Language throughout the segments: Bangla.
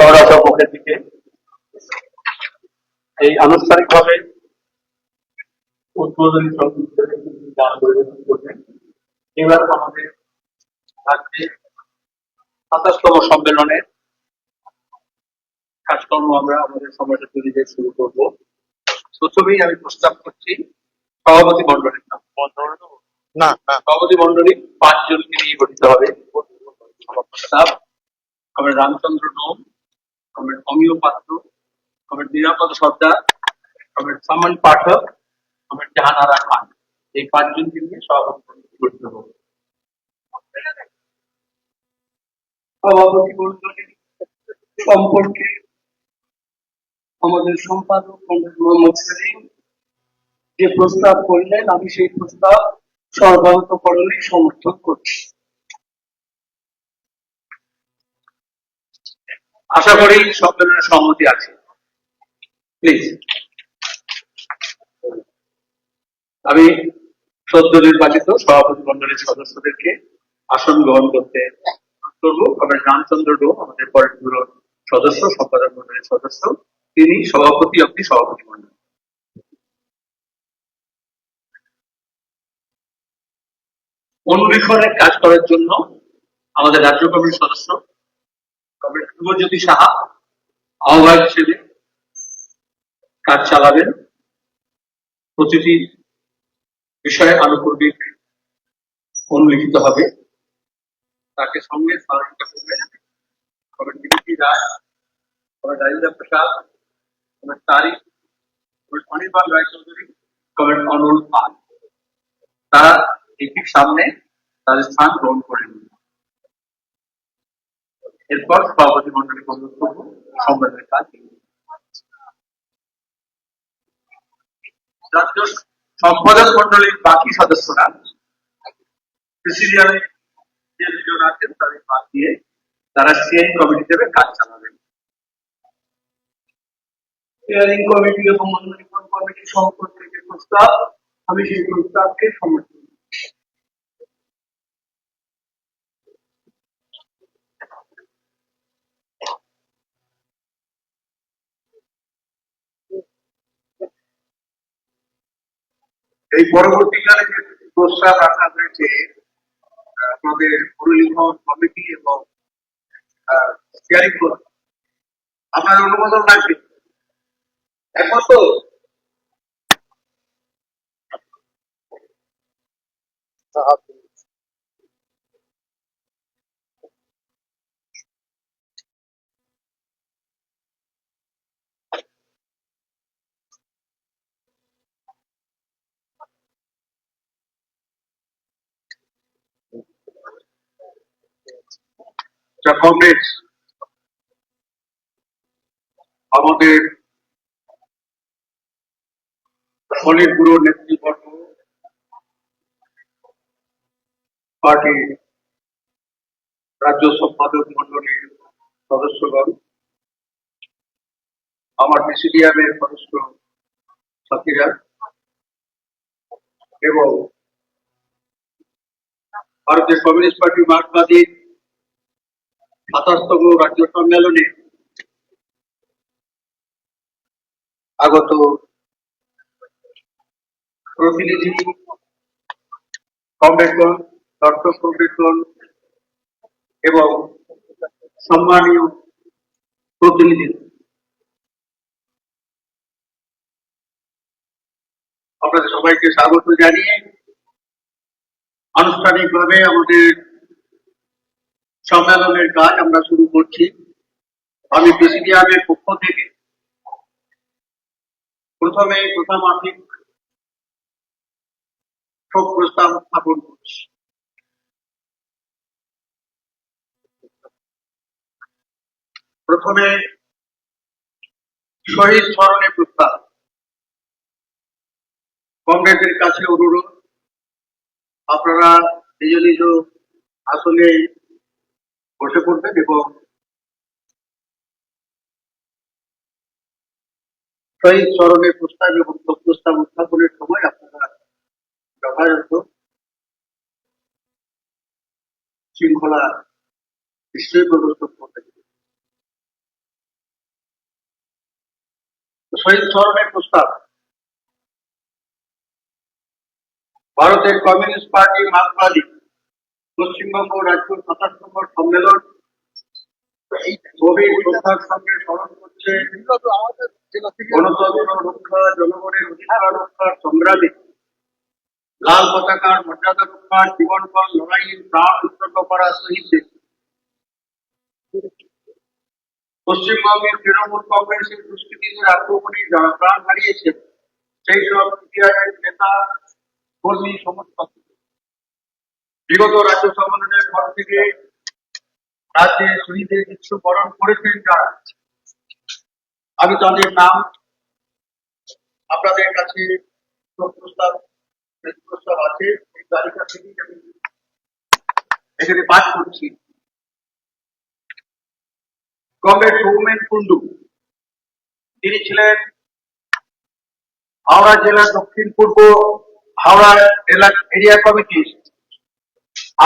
কমলা মুখের দিকে এই আনুষ্ঠানিকভাবে উদ্বোধনী সংগীতের গান পরিবেশন করবেন। এবার আমাদের রাজ্যে ২৭তম সম্মেলনের কাজকর্ম আমরা আমাদের সমাজে শুরু করব। প্রথমেই আমি প্রস্তাব করছি সভাপতি মন্ডলীর নাম। সভাপতি মন্ডলী ৫ জনকে নিয়ে গঠিত হবে। প্রস্তাব কমরেড রামচন্দ্র নোম, কমরেড অমিয় পাত্র, কমরেড নিরাপদ সর্দার, কমরেড সামন পাঠক, কমরেড জাহানারা খান। এই ৫ জনকে নিয়ে সভাপতি মন্ডলী গঠিত হবে। সভাপতি মন্ডলী সম্পর্কে আমাদের সম্পাদক পণ্ডিত মোহাম্মদ সেলিম যে প্রস্তাব করলেন, আমি সেই প্রস্তাব সর্বান্তকরণে সমর্থন করছি। আশা করি সম্মেলনের সম্মতি আছে। প্লিজ, আমি সদ্য নির্বাচিত সভাপতি মন্ডলীর সদস্যদেরকে আসন গ্রহণ করতে করবো। কমরেড রামচন্দ্র ডোম আমাদের পলিট ব্যুরোর সদস্য, সম্পাদক মন্ডলীর সদস্য, তিনি সভাপতি অব্দি সভাপতি মন্ডলী। অনুলিখনের কাজ করার জন্য আমাদের রাজ্য কমিটির সদস্য কমরেড ধ্রুবজ্যোতি সাহা আহ্বায়ক হিসেবে কাজ চালাবেন। প্রতিটি বিষয়ে আনুপূর্বিক অনুলিখিত হবে, তাকে সঙ্গে সহযোগিতা করবেন কমরেড বিভূতি রায়, কমরেড রাজেন্দ্র প্রসাদ, কমরেড তারিক, কমরেড অনির্বাণ রায় চৌধুরী, কমরেড অনুল পাল। তারা ঠিক সামনে তাদের স্থান গ্রহণ করে নেবেন। এরপর সভাপতি মন্ডলী বক্তব্য সম্মেলনের কাজ। রাজ্য সম্পাদক মন্ডলীর বাকি সদস্যরা প্রেসিডিয়ামে যে দুজন আছেন তাদের বাদ দিয়ে তারা স্টিয়ারিং কমিটি হিসেবে কাজ চালাবেন। স্টিয়ারিং কমিটি এবং মনোনীতন কমিটি সম্পর্কে যে প্রস্তাব, আমি সেই প্রস্তাবকে সমর্থন করি। এই পরবর্তীকালে যে প্রস্তাব রাখা হয়েছে আমাদের অনুলিখন কমিটি এবং স্টিয়ারিং কমিটি, আপনার অনুমোদন লাগবে একমাত্র। কংগ্রেস আমাদের পলিট ব্যুরো নেতৃবর্গ, পার্টির রাজ্য সম্পাদক মন্ডলীর সদস্যগণ, আমার প্রেসিডিয়ামের সদস্য সাথীরা এবং ভারতের কমিউনিস্ট পার্টি মার্কসবাদী ২৭তম রাজ্য সম্মেলনে আগত প্রতিনিধি কমরেডগণ, দর্শক কমরেডগণ এবং সম্মানীয় প্রতিনিধি, আপনাদের সবাইকে স্বাগত জানিয়ে আনুষ্ঠানিকভাবে আমাদের সম্মেলনের কাজ আমরা শুরু করছি। আমি প্রেসিডিয়ামের পক্ষ থেকে প্রথমে প্রথমার্থিক শোক প্রস্তাব উত্থাপন করছি। প্রথমে শহীদ স্মরণে প্রস্তাব। কংগ্রেসের কাছে অনুরোধ, আপনারা নিজ নিজ আসলে বসে পড়বেন এবং শহীদ স্মরণের প্রস্তাব এবং শোক প্রস্তাব উত্থাপনের সময় আপনারা যথাযথ শৃঙ্খলা নিশ্চয়ই প্রদর্শন করবেন। শহীদ স্মরণের প্রস্তাব। ভারতের কমিউনিস্ট পার্টি মার্কসবাদী পশ্চিমবঙ্গ রাজ্য 27তম সম্মেলন গভীর শ্রদ্ধার সঙ্গে স্মরণ করছে গণতন্ত্র রক্ষা, জনগণের অধিকার রক্ষার সংগ্রামে লাল পতাকার মর্যাদা রক্ষার জীবনপণ লড়াইয়ে প্রাণ উৎসর্গ করা শহীদদের। পশ্চিমবঙ্গের তৃণমূল কংগ্রেসের দুষ্কৃতীদের আক্রমণে যারা প্রাণ হারিয়েছেন সেই সব সিপিআইএম নেতা কর্মী সমর্থক বিগত রাজ্য সম্মেলনের পর থেকে রাজ্যে শহীদের মৃত্যুবরণ করেছেন যারা, আমি তাদের নাম আপনাদের কাছে প্রস্তাব আছে এই তালিকা থেকে আমি এখানে পাঠ করছি। কমরেড সৌমেন কুন্ডু, তিনি ছিলেন হাওড়া জেলার দক্ষিণ পূর্ব হাওড়া এরিয়া কমিটির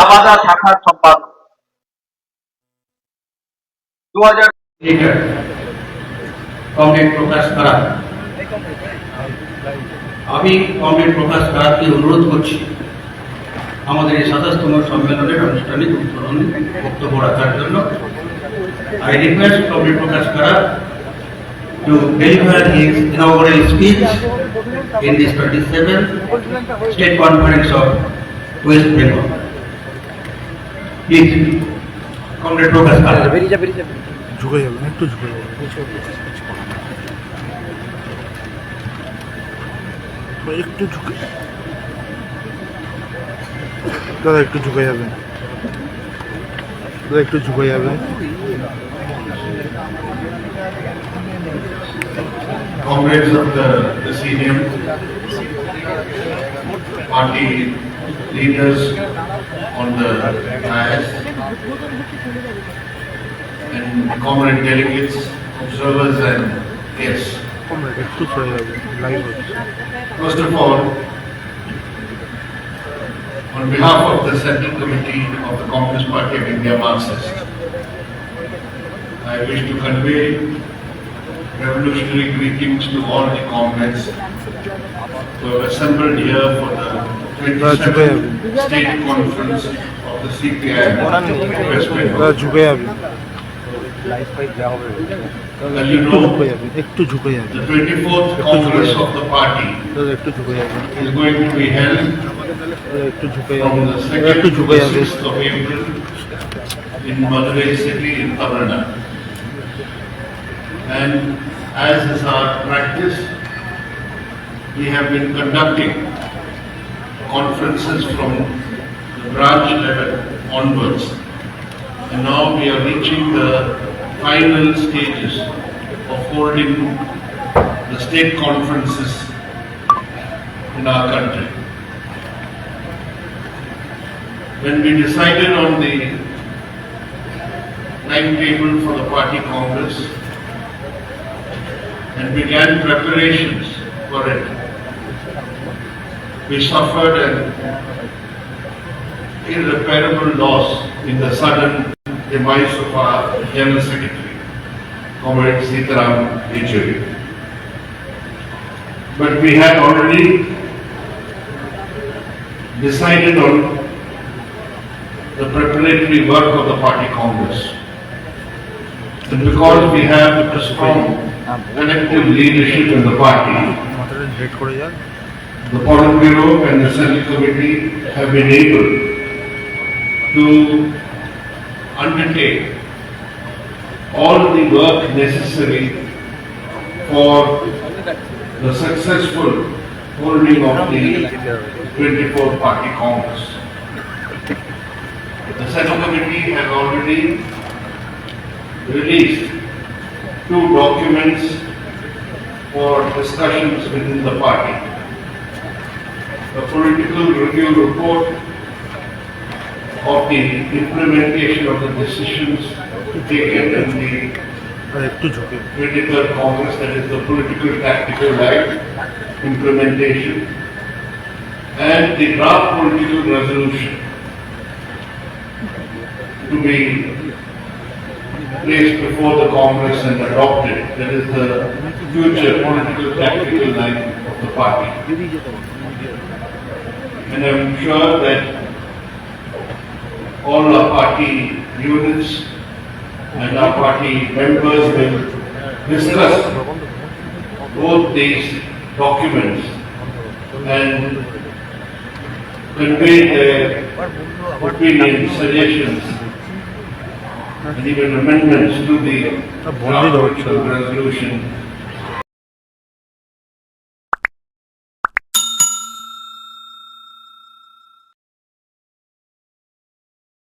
আবাদা শাখার সম্পাদক। 2000 কমরেড প্রকাশ কারাত, আমি কমরেড প্রকাশ কারাতকে অনুরোধ করছি আমাদের এই 27তম সম্মেলনের আনুষ্ঠানিক উদ্বোধনী বক্তব্য রাখার জন্য। I request Comrade Prakash Karat to deliver his inaugural speech in this 27th State Conference of West Bengal. Please, Comrade Prakash Karat. ঝুঁকে যাবেন, একটু ঝুঁকে যাবেন, একটু ঝুঁকে দাদা, একটু ঝুঁকে যাবেন দাদা, একটু ঝুঁকে যাবেন। Comrades of the Presidium, party leaders on the dais, and comrade delegates, observers and guests. একটু সরে যাবেন, লাইভ হচ্ছে। First of all, on behalf of the Central Committee of the Communist Party of India, Marxist, I wish to convey revolutionary greetings to all the comrades who have assembled here for the 27th State Conference of the CPI West Bengal. ঝুঁকে যাবেন, As you know, একটু ঝুঁকে যাবেন, the 24th Congress of the party দাদা একটু ঝুঁকে যাবেন, is going to be held একটু ঝুঁকে from যাবেন, the 2nd একটু to ঝুঁকে the যাবেন। 6th of April in Madurai city in Tamil Nadu. And as is our practice, we have been conducting conferences from the branch level onwards. And now we are reaching the final stages of holding the state conferences in our country. When we decided on the timetable for the party congress and began preparations for it, we suffered an irreparable loss in the sudden demise of our General Secretary, Comrade Sitaram Yechury. But we had already decided on the preparatory work of the party congress. And because we have a strong collective leadership in the party, মাথাটা ডেট করে যান। the Politburo and the Central Committee have been able to undertake all the work necessary for the successful holding of the 24th Party Congress. The Central Committee has already released 2 documents for discussions within the party. The political review report of the implementation of the decisions taken in the আর একটু ঝুঁকে 23rd Congress, that is the political tactical right implementation, and the draft political resolution to be placed before the Congress and adopted. That is the future political tactical line of the party. And I'm sure that all our party units and our party members will discuss both these documents and convey their opinions, suggestions, and even amendments to the draft political resolution